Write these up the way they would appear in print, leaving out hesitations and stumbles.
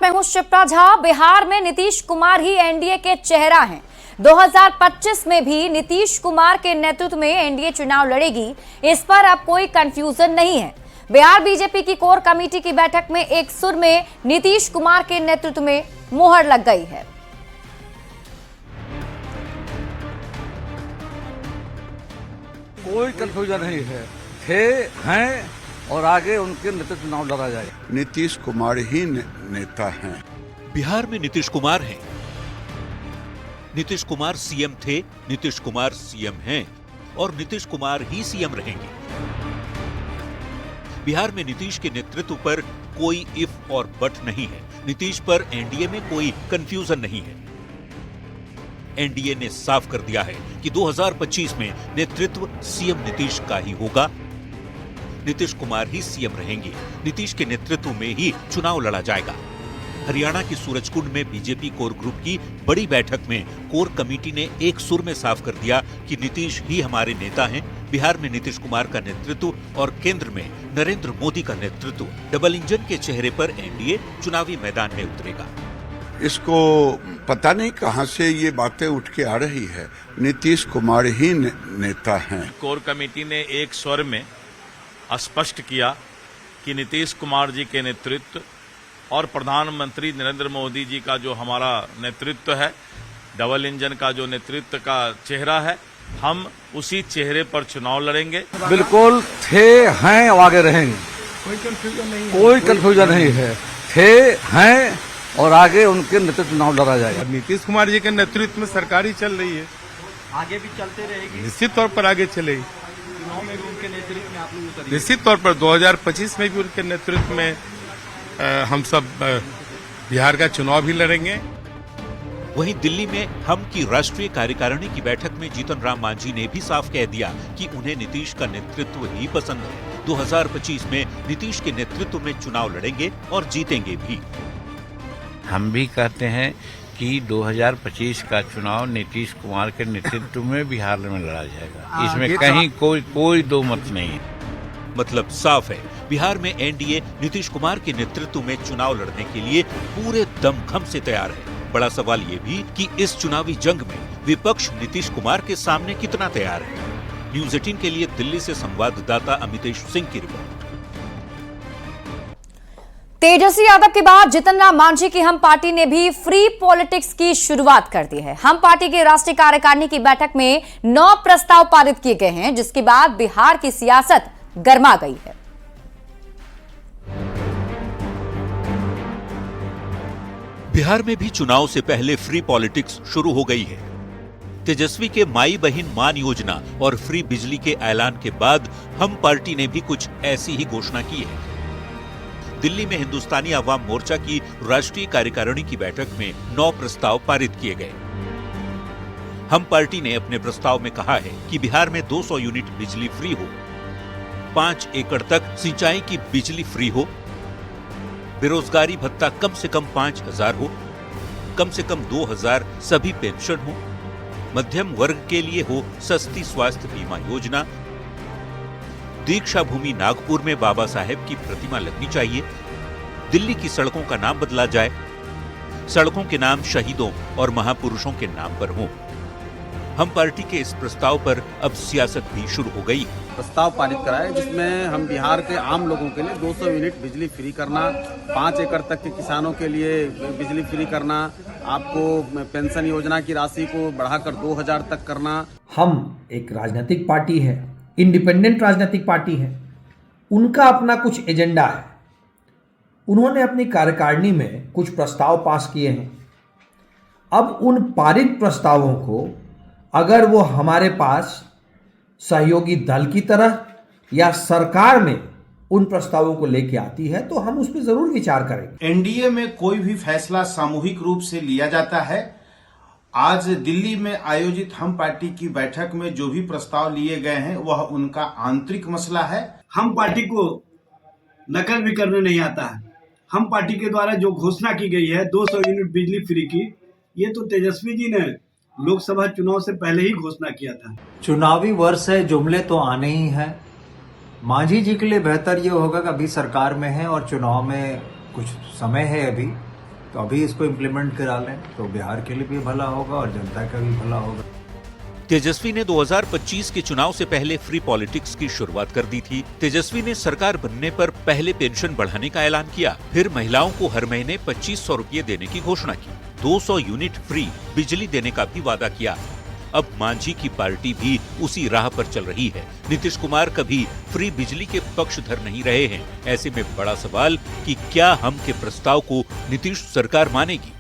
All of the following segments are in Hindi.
मैं हूं शिप्रा झा। बिहार में नीतीश कुमार ही एनडीए के चेहरा हैं। 2025 में भी नीतीश कुमार के नेतृत्व में एनडीए चुनाव लड़ेगी, इस पर अब कोई कंफ्यूजन नहीं है। बिहार बीजेपी की कोर कमेटी की बैठक में एक सुर में नीतीश कुमार के नेतृत्व में मुहर लग गई है। कोई कंफ्यूजन नहीं है, थे, हैं और आगे उनके नेतृत्व चुनाव लड़ा जाएगा। नीतीश कुमार ही नेता हैं। बिहार में नीतीश कुमार हैं। नीतीश कुमार सीएम थे, नीतीश कुमार सीएम हैं और नीतीश कुमार ही सीएम रहेंगे। बिहार में नीतीश के नेतृत्व पर कोई इफ और बट नहीं है। नीतीश पर एनडीए में कोई कंफ्यूजन नहीं है। एनडीए ने साफ कर दिया है कि 2025 में नेतृत्व सीएम नीतीश का ही होगा। नीतीश कुमार ही सीएम रहेंगे। नीतीश के नेतृत्व में ही चुनाव लड़ा जाएगा। हरियाणा की सूरजकुंड में बीजेपी कोर ग्रुप की बड़ी बैठक में कोर कमेटी ने एक सुर में साफ कर दिया कि नीतीश ही हमारे नेता हैं। बिहार में नीतीश कुमार का नेतृत्व और केंद्र में नरेंद्र मोदी का नेतृत्व, डबल इंजन के चेहरे पर एनडीए चुनावी मैदान में उतरेगा। इसको पता नहीं कहां से ये बातें उठ के आ रही है। नीतीश कुमार ही नेता हैं। कोर कमेटी ने एक स्वर में स्पष्ट किया कि नीतीश कुमार जी के नेतृत्व और प्रधानमंत्री नरेंद्र मोदी जी का जो हमारा नेतृत्व है, डबल इंजन का जो नेतृत्व का चेहरा है, हम उसी चेहरे पर चुनाव लड़ेंगे। बिल्कुल थे, हैं और आगे रहेंगे। कोई कंफ्यूजन नहीं है, थे, हैं और आगे उनके नेतृत्व चुनाव लड़ा जाएगा। नीतीश कुमार जी के नेतृत्व में सरकार ही चल रही है, आगे भी चलते रहेगी। निश्चित तौर पर आगे चलेगी। चुनाव में भी उनके नेतृत्व में आप लोग उतरेंगे। निश्चित तौर पर 2025 में भी उनके नेतृत्व में हम सब बिहार का चुनाव भी लड़ेंगे। वहीं दिल्ली में हम की राष्ट्रीय कार्यकारिणी की बैठक में जीतन राम मांझी ने भी साफ कह दिया कि उन्हें नीतीश का नेतृत्व ही पसंद है। 2025 में नीतीश के नेतृत्व में चुनाव लड़ेंगे और जीतेंगे भी। हम भी कहते हैं कि 2025 का चुनाव नीतीश कुमार के नेतृत्व में बिहार में लड़ा जाएगा। इसमें कहीं कोई दो मत नहीं है। मतलब साफ है, बिहार में एनडीए नीतीश कुमार के नेतृत्व में चुनाव लड़ने के लिए पूरे दमखम से तैयार है। बड़ा सवाल ये भी कि इस चुनावी जंग में विपक्ष नीतीश कुमार के सामने कितना तैयार है। न्यूज़ 18 के लिए दिल्ली से संवाददाता अमितेश सिंह की रिपोर्ट। तेजस्वी यादव के बाद जीतन राम मांझी की हम पार्टी ने भी फ्री पॉलिटिक्स की शुरुआत कर दी है। हम पार्टी की राष्ट्रीय कार्यकारिणी की बैठक में 9 प्रस्ताव पारित किए गए हैं, जिसके बाद बिहार की सियासत गर्मा गई है। बिहार में भी चुनाव से पहले फ्री पॉलिटिक्स शुरू हो गई है। तेजस्वी के माई बहिन मान योजना और फ्री बिजली के ऐलान के बाद हम पार्टी ने भी कुछ ऐसी ही घोषणा की है। दिल्ली में हिंदुस्तानी आवाम मोर्चा की राष्ट्रीय कार्यकारिणी की बैठक में 9 प्रस्ताव पारित किए गए। हम पार्टी ने अपने प्रस्ताव में कहा है कि बिहार में 200 यूनिट बिजली फ्री हो, 5 एकड़ तक सिंचाई की बिजली फ्री हो, बेरोजगारी भत्ता कम से कम 5,000 हो, कम से कम 2,000 सभी पेंशन हो, मध्यम वर्ग के लिए हो सस्ती स्वास्थ्य बीमा योजना, दीक्षा भूमि नागपुर में बाबा साहेब की प्रतिमा लगनी चाहिए, दिल्ली की सड़कों का नाम बदला जाए, सड़कों के नाम शहीदों और महापुरुषों के नाम पर हों। हम पार्टी के इस प्रस्ताव पर अब सियासत भी शुरू हो गई। प्रस्ताव पारित कराए जिसमें हम बिहार के आम लोगों के लिए 200 यूनिट बिजली फ्री करना, 5 एकड़ तक के किसानों के लिए बिजली फ्री करना, आपको पेंशन योजना की राशि को बढ़ाकर 2,000 तक करना। हम एक राजनीतिक पार्टी है, इंडिपेंडेंट राजनीतिक पार्टी है, उनका अपना कुछ एजेंडा है। उन्होंने अपनी कार्यकारिणी में कुछ प्रस्ताव पास किए हैं। अब उन पारित प्रस्तावों को अगर वो हमारे पास सहयोगी दल की तरह या सरकार में उन प्रस्तावों को लेके आती है तो हम उस पर जरूर विचार करेंगे। एनडीए में कोई भी फैसला सामूहिक रूप से लिया जाता है। आज दिल्ली में आयोजित हम पार्टी की बैठक में जो भी प्रस्ताव लिए गए हैं वह उनका आंतरिक मसला है। हम पार्टी को नकल भी करने नहीं आता है। हम पार्टी के द्वारा जो घोषणा की गई है 200 यूनिट बिजली फ्री की, ये तो तेजस्वी जी ने लोकसभा चुनाव से पहले ही घोषणा किया था। चुनावी वर्ष है, जुमले तो आने ही हैं। मांझी जी के लिए बेहतर ये होगा कि अभी सरकार में है और चुनाव में कुछ समय है अभी, तो अभी इसको इम्प्लीमेंट करा लें तो बिहार के लिए भी भला होगा और जनता का भी भला होगा। तेजस्वी ने 2025 के चुनाव से पहले फ्री पॉलिटिक्स की शुरुआत कर दी थी। तेजस्वी ने सरकार बनने पर पहले पेंशन बढ़ाने का ऐलान किया, फिर महिलाओं को हर महीने 2500 रुपये देने की घोषणा की, 200 यूनिट फ्री बिजली देने का भी वादा किया। अब मांझी की पार्टी भी उसी राह पर चल रही है। नीतीश कुमार कभी फ्री बिजली के पक्षधर नहीं रहे हैं। ऐसे में बड़ा सवाल कि क्या हम के प्रस्ताव को नीतीश सरकार मानेगी।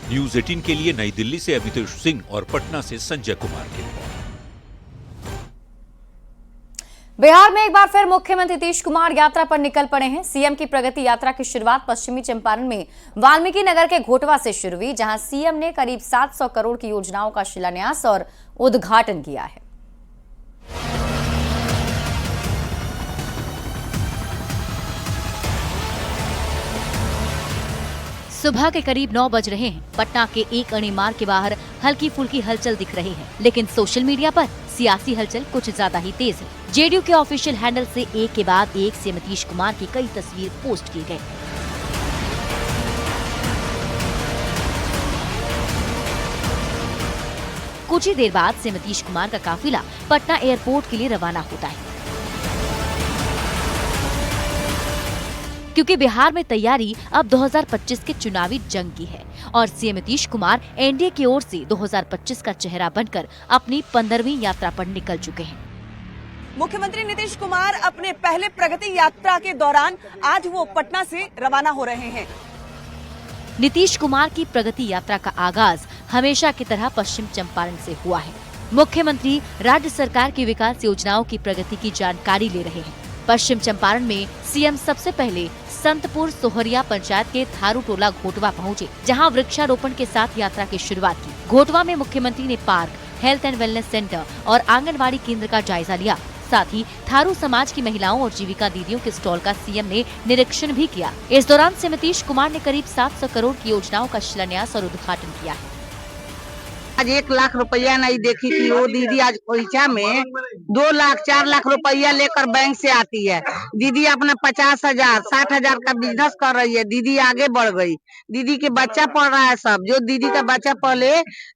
न्यूज 18 के लिए नई दिल्ली से अभितेश सिंह और पटना से संजय कुमार की रिपोर्ट। बिहार में एक बार फिर मुख्यमंत्री नीतीश कुमार यात्रा पर निकल पड़े हैं। सीएम की प्रगति यात्रा की शुरुआत पश्चिमी चंपारण में वाल्मीकि नगर के घोटवा से शुरू हुई, जहां सीएम ने करीब 700 करोड़ की योजनाओं का शिलान्यास और उद्घाटन किया है। सुबह के करीब 9 बज रहे हैं। पटना के एक अणी मार्ग के बाहर हल्की फुल्की हलचल दिख रही है, लेकिन सोशल मीडिया पर सियासी हलचल कुछ ज्यादा ही तेज है। जेडीयू के ऑफिशियल हैंडल से एक के बाद एक सीएम नीतीश कुमार की कई तस्वीर पोस्ट की गई। कुछ ही देर बाद सीएम नीतीश कुमार का काफिला पटना एयरपोर्ट के लिए रवाना होता है, क्योंकि बिहार में तैयारी अब 2025 के चुनावी जंग की है और सीएम नीतीश कुमार एनडीए की ओर से 2025 का चेहरा बनकर अपनी 15वीं यात्रा पर निकल चुके हैं। मुख्यमंत्री नीतीश कुमार अपने पहले प्रगति यात्रा के दौरान आज वो पटना से रवाना हो रहे हैं। नीतीश कुमार की प्रगति यात्रा का आगाज हमेशा की तरह पश्चिम चंपारण से हुआ है। मुख्यमंत्री राज्य सरकार की विकास योजनाओं की प्रगति की जानकारी ले रहे हैं। पश्चिम चंपारण में सीएम सबसे पहले संतपुर सोहरिया पंचायत के थारू टोला घोटवा पहुंचे, जहां वृक्षारोपण के साथ यात्रा की शुरुआत की। घोटवा में मुख्यमंत्री ने park, health and wellness centre और आंगनबाड़ी केंद्र का जायजा लिया। साथ ही थारू समाज की महिलाओं और जीविका दीदियों के स्टॉल का सीएम ने निरीक्षण भी किया। इस दौरान सीएम नीतीश कुमार ने करीब 700 करोड़ की योजनाओं का शिलान्यास और उद्घाटन किया है। आज 1 लाख रुपया नहीं देखी थी वो दीदी, आज खोइछा में 2 लाख 4 लाख रुपया लेकर बैंक से आती है। दीदी अपना 50,000 60,000 का बिजनेस कर रही है। दीदी आगे बढ़ गई। दीदी के बच्चा पढ़ रहा है सब। जो दीदी का बच्चा पहले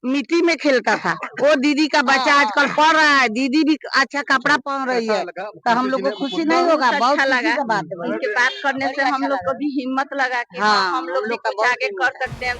मिट्टी में खेलता था, वो दीदी का बच्चा आजकल पढ़ रहा है। दीदी भी अच्छा कपड़ा पहन रही है, तो हम लोग को खुशी नहीं होगा? बहुत अच्छा लगा बात है। उनके बात करने से हम लोग को भी हिम्मत लगा कि हम लोग कुछ आगे कर सकते हैं।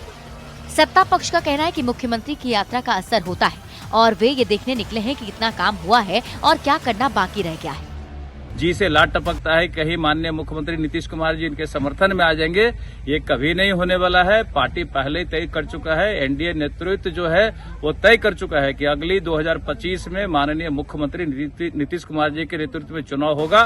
सत्ता पक्ष का कहना है कि मुख्यमंत्री की यात्रा का असर होता है और वे ये देखने निकले हैं कि कितना काम हुआ है और क्या करना बाकी रह गया है। जी से लाट टपकता है, कहीं माननीय मुख्यमंत्री नीतीश कुमार जी इनके समर्थन में आ जाएंगे, ये कभी नहीं होने वाला है। पार्टी पहले ही तय कर चुका है, एनडीए नेतृत्व जो है वो तय कर चुका है कि अगली 2025 में माननीय मुख्यमंत्री नीतीश कुमार जी के नेतृत्व में चुनाव होगा।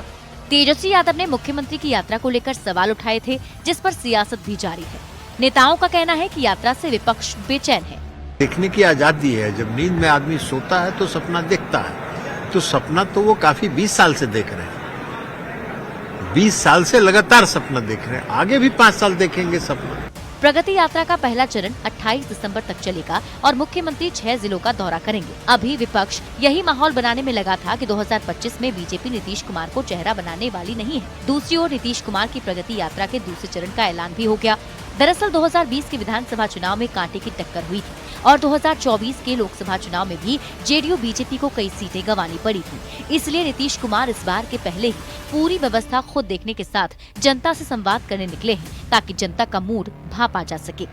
तेजस्वी यादव ने मुख्यमंत्री की यात्रा को लेकर सवाल उठाए थे, जिस पर सियासत भी जारी है। नेताओं का कहना है कि यात्रा से विपक्ष बेचैन है। देखने की आजादी है। जब नींद में आदमी सोता है तो सपना देखता है, तो सपना तो वो काफी 20 साल से देख रहे हैं। 20 साल से लगातार सपना देख रहे हैं, आगे भी 5 साल देखेंगे सपना। प्रगति यात्रा का पहला चरण 28 दिसंबर तक चलेगा और मुख्यमंत्री 6 जिलों का दौरा करेंगे। अभी विपक्ष यही माहौल बनाने में लगा था कि 2025 में बीजेपी नीतीश कुमार को चेहरा बनाने वाली नहीं है। दूसरी ओर नीतीश कुमार की प्रगति यात्रा के दूसरे चरण का ऐलान भी हो गया। दरअसल 2020 के विधानसभा चुनाव में कांटे की टक्कर हुई थी और 2024 के लोकसभा चुनाव में भी जेडीयू बीजेपी को कई सीटें गंवानी पड़ी थी। इसलिए नीतीश कुमार इस बार के पहले ही पूरी व्यवस्था खुद देखने के साथ जनता से संवाद करने निकले हैं, ताकि जनता का मूड भांपा जा सके।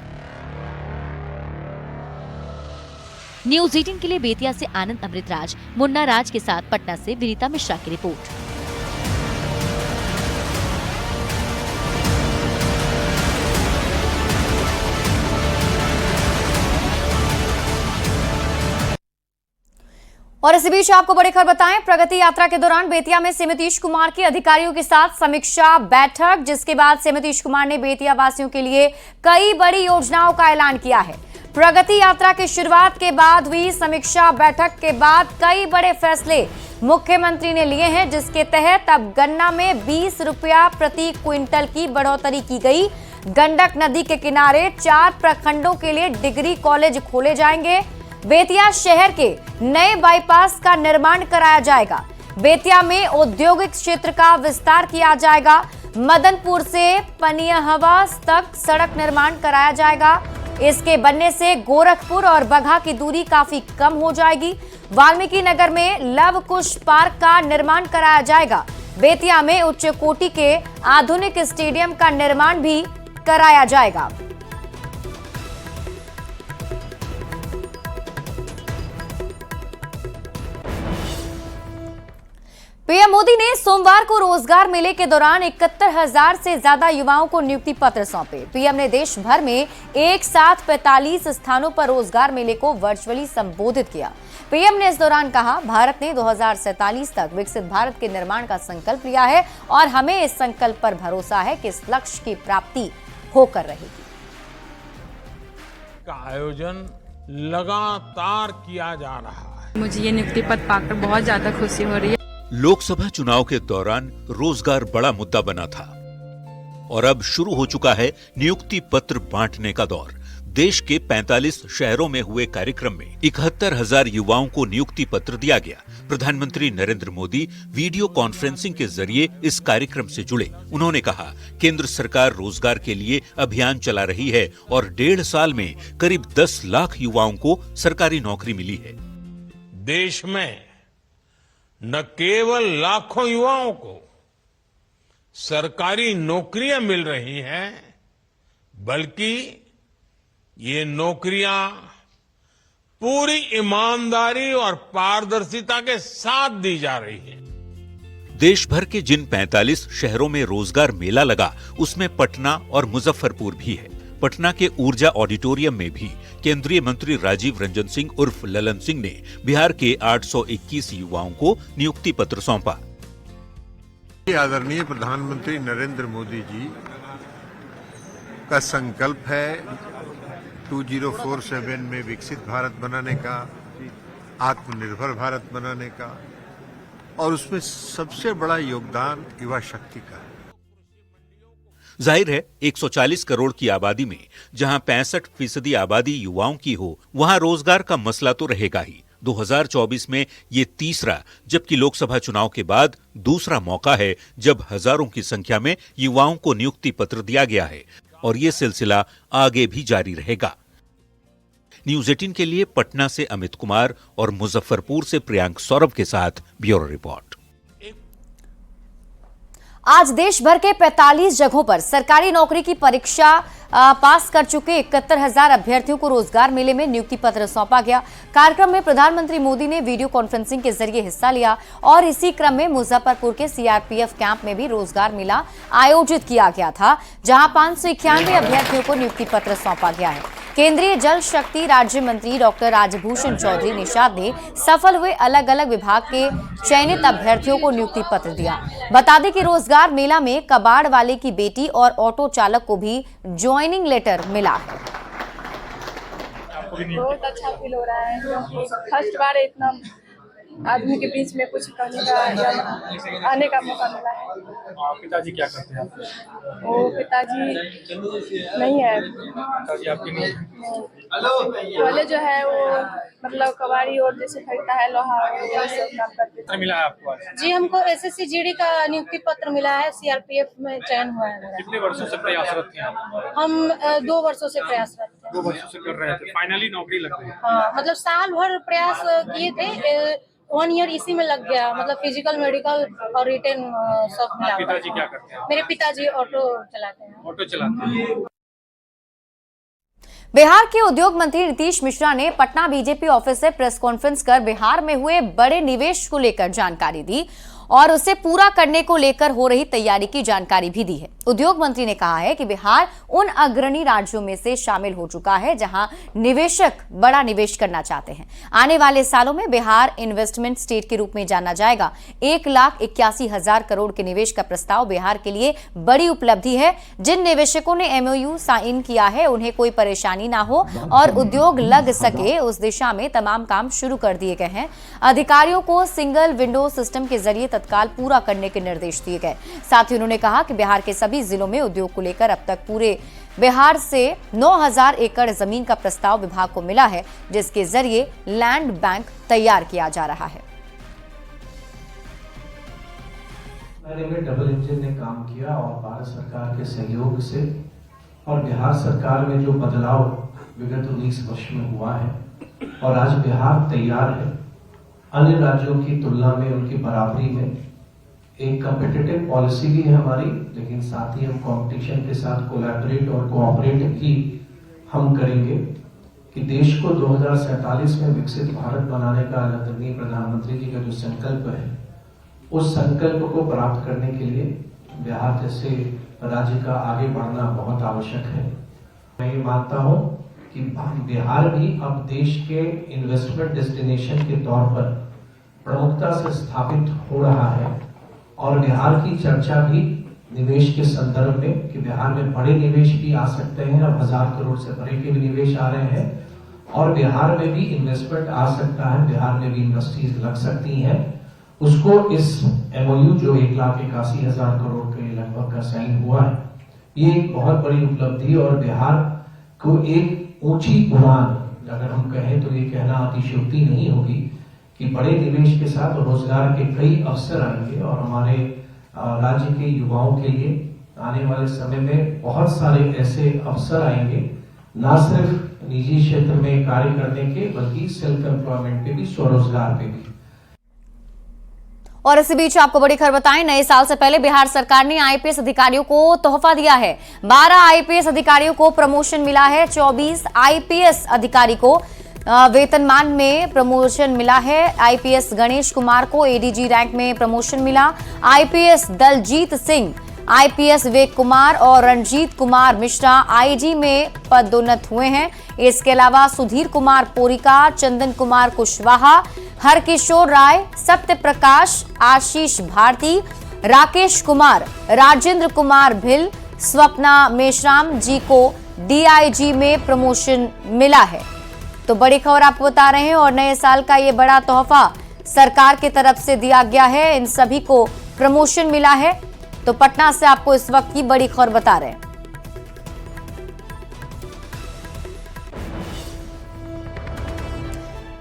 न्यूज 18 के लिए बेतिया से आनंद अमृतराज, मुन्ना राज के साथ पटना से विनीता मिश्रा की रिपोर्ट। और इसी बीच आपको बड़ी खबर बताएं, प्रगति यात्रा के दौरान बेतिया में सीएम नीतीश कुमार की अधिकारियों के साथ समीक्षा बैठक, जिसके बाद सीएम नीतीश कुमार ने बेतिया वासियों के लिए कई बड़ी योजनाओं का ऐलान किया है। प्रगति यात्रा की शुरुआत के बाद हुई समीक्षा बैठक के बाद कई बड़े फैसले मुख्यमंत्री ने लिए हैं, जिसके तहत अब गन्ना में 20 रुपया प्रति क्विंटल की बढ़ोतरी की गई। गंडक नदी के किनारे 4 प्रखंडों के लिए डिग्री कॉलेज खोले जाएंगे। बेतिया शहर के नए बाईपास का निर्माण कराया जाएगा। बेतिया में औद्योगिक क्षेत्र का विस्तार किया जाएगा। मदनपुर से पनियहवा तक सड़क निर्माण कराया जाएगा। इसके बनने से गोरखपुर और बगहा की दूरी काफी कम हो जाएगी। वाल्मीकि नगर में लव कुश पार्क का निर्माण कराया जाएगा। बेतिया में उच्च कोटि के आधुनिक स्टेडियम का निर्माण भी कराया जाएगा। पीएम मोदी ने सोमवार को रोजगार मेले के दौरान 71,000 से ज्यादा युवाओं को नियुक्ति पत्र सौंपे। पीएम ने देश भर में एक साथ 45 स्थानों पर रोजगार मेले को वर्चुअली संबोधित किया। पीएम ने इस दौरान कहा, भारत ने 2047 तक विकसित भारत के निर्माण का संकल्प लिया है और हमें इस संकल्प पर भरोसा है कि इस लक्ष्य की प्राप्ति होकर रहेगी। का आयोजन लगातार किया जा रहा है। मुझे ये नियुक्ति पत्र पाकर बहुत ज्यादा खुशी हो रही है। लोकसभा चुनाव के दौरान रोजगार बड़ा मुद्दा बना था और अब शुरू हो चुका है नियुक्ति पत्र बांटने का दौर। देश के 45 शहरों में हुए कार्यक्रम में 71,000 युवाओं को नियुक्ति पत्र दिया गया। प्रधानमंत्री नरेंद्र मोदी वीडियो कॉन्फ्रेंसिंग के जरिए इस कार्यक्रम से जुड़े। उन्होंने कहा, केंद्र सरकार रोजगार के लिए अभियान चला रही है और 1.5 साल में करीब 10 लाख युवाओं को सरकारी नौकरी मिली है। देश में न केवल लाखों युवाओं को सरकारी नौकरियां मिल रही हैं, बल्कि ये नौकरियां पूरी ईमानदारी और पारदर्शिता के साथ दी जा रही हैं। देश भर के जिन 45 शहरों में रोजगार मेला लगा, उसमें पटना और मुजफ्फरपुर भी है। पटना के ऊर्जा ऑडिटोरियम में भी केंद्रीय मंत्री राजीव रंजन सिंह उर्फ ललन सिंह ने बिहार के 821 युवाओं को नियुक्ति पत्र सौंपा। आदरणीय प्रधानमंत्री नरेंद्र मोदी जी का संकल्प है 2047 में विकसित भारत बनाने का, आत्मनिर्भर भारत बनाने का, और उसमें सबसे बड़ा योगदान युवा शक्ति का है। जाहिर है 140 करोड़ की आबादी में जहां 65% आबादी युवाओं की हो, वहां रोजगार का मसला तो रहेगा ही। 2024 में ये तीसरा, जबकि लोकसभा चुनाव के बाद दूसरा मौका है जब हजारों की संख्या में युवाओं को नियुक्ति पत्र दिया गया है और ये सिलसिला आगे भी जारी रहेगा। न्यूज 18 के लिए पटना से अमित कुमार और मुजफ्फरपुर से प्रियांक सौरभ के साथ ब्यूरो रिपोर्ट। आज देश भर के 45 जगहों पर सरकारी नौकरी की परीक्षा पास कर चुके 71,000 अभ्यर्थियों को रोजगार मेले में नियुक्ति पत्र सौंपा गया। कार्यक्रम में प्रधानमंत्री मोदी ने वीडियो कॉन्फ्रेंसिंग के जरिए हिस्सा लिया और इसी क्रम में मुजफ्फरपुर के सीआरपीएफ कैंप में भी रोजगार मेला आयोजित किया गया था, जहां 591 अभ्यर्थियों को नियुक्ति पत्र सौंपा गया है। केंद्रीय जल शक्ति राज्य मंत्री डॉक्टर राजभूषण चौधरी निषाद ने सफल हुए अलग अलग विभाग के चयनित अभ्यर्थियों को नियुक्ति पत्र दिया। बता दें कि रोजगार मेला में कबाड़ वाले की बेटी और ऑटो चालक को भी ज्वाइनिंग लेटर मिला है। बहुत अच्छा फील हो रहा है। फर्स्ट बार इतना आदमी के बीच में कुछ करने का या आने का मौका मिला है। पिताजी क्या करते हैं? वो पिताजी नहीं है। पिताजी आपके नहीं? पहले जो है वो मतलब कबाड़ी और जैसे खरीदता है लोहा वो सब काम करते थे। मिला है आपको? जी, हमको एसएससी जीडी का नियुक्ति पत्र मिला है। सीआरपीएफ में चयन हुआ है। कितने वर्षों से प्रयासरत थे आप? हम 2 वर्षों से प्रयासरत थे। 2 वर्षों से कर रहे थे, फाइनली नौकरी लग गई? हाँ, मतलब साल भर प्रयास किए थे, 1 ईयर इसी में लग गया। मतलब फिजिकल, मेडिकल और रिटेन सब मिला। पिताजी क्या करते हैं? मेरे पिताजी ऑटो चलाते हैं। ऑटो चलाते हैं। बिहार के उद्योग मंत्री नीतीश मिश्रा ने पटना बीजेपी ऑफिस से प्रेस कॉन्फ्रेंस कर बिहार में हुए बड़े निवेश को लेकर जानकारी दी और उसे पूरा करने को लेकर हो रही तैयारी की जानकारी भी दी है। उद्योग मंत्री ने कहा है कि बिहार उन अग्रणी राज्यों में से शामिल हो चुका है जहां निवेशक बड़ा निवेश करना चाहते हैं। आने वाले सालों में बिहार इन्वेस्टमेंट स्टेट के रूप में जाना जाएगा। 1,81,000 करोड़ के निवेश का प्रस्ताव बिहार के लिए बड़ी उपलब्धि है। जिन निवेशकों ने एमओयू साइन किया है उन्हें कोई परेशानी ना हो और उद्योग लग सके, उस दिशा में तमाम काम शुरू कर दिए गए हैं। अधिकारियों को सिंगल विंडो सिस्टम के जरिए तत्काल पूरा करने के निर्देश दिए गए। साथ ही उन्होंने कहा कि बिहार के सभी जिलों में उद्योग को लेकर अब तक पूरे बिहार से 9,000 एकड़ जमीन का प्रस्ताव विभाग को मिला है, जिसके जरिए लैंड बैंक तैयार किया जा रहा है। में डबल इंजन ने काम किया और भारत सरकार के सहयोग से और बिहार सरकार में जो बदलाव विगत 19 वर्ष में हुआ है और आज बिहार तैयार है अन्य राज्यों की तुलना में उनकी बराबरी में। एक कॉम्पिटिटिव पॉलिसी भी है हमारी, लेकिन साथ ही हम कंपटीशन के साथ कोलैबोरेट और कोऑपरेट भी हम करेंगे कि देश को 2047 में विकसित भारत बनाने का आदरणीय प्रधानमंत्री जी का जो संकल्प है, उस संकल्प को प्राप्त करने के लिए बिहार जैसे राज्य का आगे बढ़ना बहुत आवश्यक है। मैं ये मानता हूँ कि बिहार भी अब देश के इन्वेस्टमेंट डेस्टिनेशन के तौर पर प्रमुखता से स्थापित हो रहा है और बिहार की चर्चा भी निवेश के संदर्भ में कि बिहार में बड़े निवेश भी आ सकते हैं। अब 1000 करोड़ से बड़े के भी निवेश आ रहे हैं और बिहार में भी इन्वेस्टमेंट आ सकता है, बिहार में भी इंडस्ट्रीज लग सकती हैं। उसको इस MOU जो 1,81,000 करोड़ के लगभग का साइन हुआ है, ये एक बहुत बड़ी उपलब्धि और बिहार को एक ऊंची उड़ान, अगर हम कहें तो ये कहना अतिशयोक्ति नहीं होगी कि बड़े निवेश के साथ रोजगार के कई अवसर आएंगे और हमारे राज्य के युवाओं के लिए आने वाले समय में बहुत सारे ऐसे अवसर आएंगे, न सिर्फ निजी क्षेत्र में कार्य करने के बल्कि सेल्फ एम्प्लॉयमेंट पे भी, स्वरोजगार पे भी। और इसी बीच आपको बड़ी खबर बताएं, नए साल से पहले बिहार सरकार ने IPS अधिकारियों को तोहफा दिया है। 12 IPS अधिकारियों को प्रमोशन मिला है। 24 IPS अधिकारी को वेतनमान में प्रमोशन मिला है। IPS गणेश कुमार को ADG रैंक में प्रमोशन मिला। IPS दलजीत सिंह, IPS विवेक कुमार और रणजीत कुमार मिश्रा IG में पदोन्नत हुए हैं। इसके अलावा सुधीर कुमार पोरिका, चंदन कुमार कुशवाहा, हरकिशोर राय, सत्य प्रकाश, आशीष भारती, राकेश कुमार, राजेंद्र कुमार भिल, स्वप्ना मेश्राम जी को DIG में प्रमोशन मिला है। तो बड़ी खबर आपको बता रहे हैं और नए साल का ये बड़ा तोहफा सरकार की तरफ से दिया गया है। इन सभी को प्रमोशन मिला है। तो पटना से आपको इस वक्त की बड़ी खबर बता रहे हैं।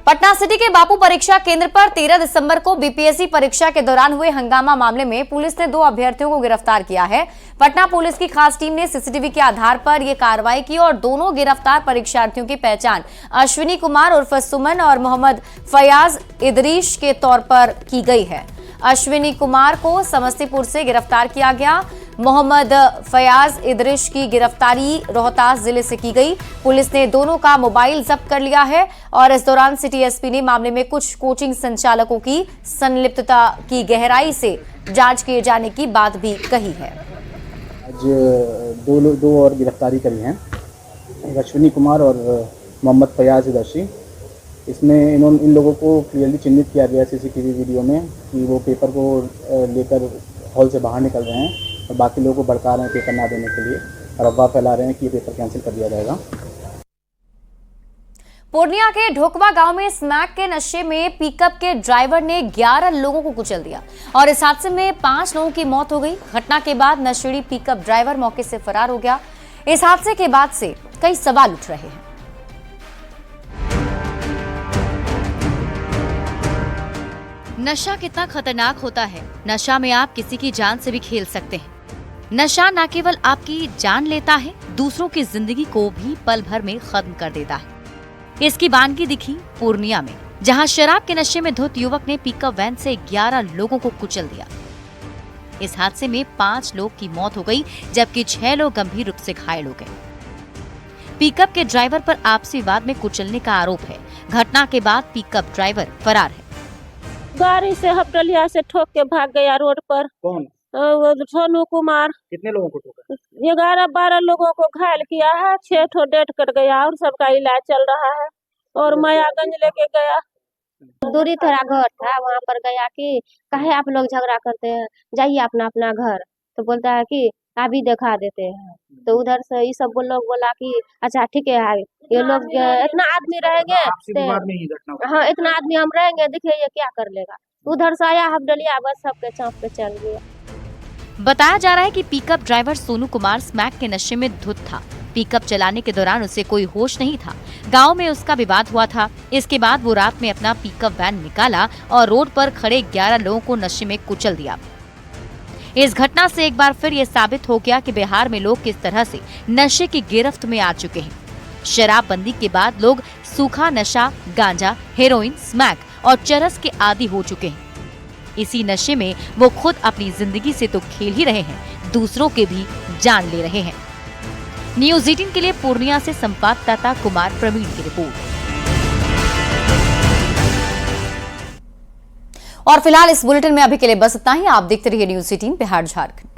पटना सिटी के बापू परीक्षा केंद्र पर 13 दिसंबर को BPSC परीक्षा के दौरान हुए हंगामा मामले में पुलिस ने 2 अभ्यर्थियों को गिरफ्तार किया है। पटना पुलिस की खास टीम ने CCTV के आधार पर यह कार्रवाई की और दोनों गिरफ्तार परीक्षार्थियों की पहचान अश्विनी कुमार उर्फ सुमन और मोहम्मद फयाज इदरीश के तौर पर की गई है। अश्विनी कुमार को समस्तीपुर से गिरफ्तार किया गया। मोहम्मद फयाज इदरीश की गिरफ्तारी रोहतास जिले से की गई। पुलिस ने दोनों का मोबाइल जब्त कर लिया है और इस दौरान सिटी SP ने मामले में कुछ कोचिंग संचालकों की संलिप्तता की गहराई से जांच किए जाने की बात भी कही है। आज दो और गिरफ्तारी करी हैं, अश्विनी कुमार और मोहम्मद फयाज इदरीश। इसमें इन लोगों को क्लियरली चिन्हित किया गया CCTV वीडियो में कि वो पेपर को लेकर हॉल से बाहर निकल रहे हैं और बाकी लोगों को भड़का रहे हैं पेपर ना देने के लिए और अफवाह फैला रहे हैं कि ये पेपर कैंसिल कर दिया जाएगा। पूर्णिया के ढोकवा गांव में स्मैक के नशे में पिकअप के ड्राइवर ने 11 लोगों को कुचल दिया और इस हादसे में 5 लोगों की मौत हो गई। घटना के बाद नशेड़ी पिकअप ड्राइवर मौके से फरार हो गया। इस हादसे के बाद से कई सवाल उठ रहे हैं। नशा कितना खतरनाक होता है। नशा में आप किसी की जान से भी खेल सकते हैं। नशा न केवल आपकी जान लेता है, दूसरों की जिंदगी को भी पल भर में खत्म कर देता है। इसकी वानगी दिखी पूर्णिया में, जहां शराब के नशे में धुत युवक ने पिकअप वैन से 11 लोगों को कुचल दिया। इस हादसे में 5 लोग की मौत हो गई, जबकि 6 लोग गंभीर रूप से घायल हो गए। पिकअप के ड्राइवर पर आपसी विवाद में कुचलने का आरोप है। घटना के बाद पिकअप ड्राइवर फरार है। गाड़ी से हपटलिया से ठोक के भाग गया रोड पर। कौन? सोनू कुमार। कितने लोगों को ठोका? 11-12 लोगों को घायल किया है। 6 ठो डेथ कर गया और सबका इलाज चल रहा है। और मायागंज लेके गया। दूरी थोड़ा घर था, वहाँ पर गया कि काहे आप लोग झगड़ा करते हैं, जाइए अपना अपना घर। तो बोलता है कि अभी दिखा देते हैं। तो उधर से ये सब लोग बोला कि अच्छा ठीक है, ये लोग इतना आदमी रहेंगे, हाँ इतना आदमी हम रहेंगे, देखिए ये क्या कर लेगा। उधर से आया हबडलिया, बस सबके चाँप पे चल गया। बताया जा रहा है कि pickup driver Sonu Kumar smack के नशे में धुत था। पिकअप चलाने के दौरान उसे कोई होश नहीं था। गांव में उसका विवाद हुआ था। इसके बाद वो रात में अपना पिकअप वैन निकाला और रोड पर खड़े 11 लोगों को नशे में कुचल दिया। इस घटना से एक बार फिर ये साबित हो गया कि बिहार में लोग किस तरह से नशे की गिरफ्त में आ चुके हैं। शराबबंदी के बाद लोग सूखा नशा, गांजा, हेरोइन, स्मैक और चरस के आदी हो चुके हैं। इसी नशे में वो खुद अपनी जिंदगी से तो खेल ही रहे हैं, दूसरों के भी जान ले रहे हैं। न्यूज़ 18 के लिए पूर्णिया से संवाददाता कुमार प्रवीण की रिपोर्ट। और फिलहाल इस बुलेटिन में अभी के लिए बस इतना ही। आप देखते रहिए न्यूज़ 18 बिहार झारखंड।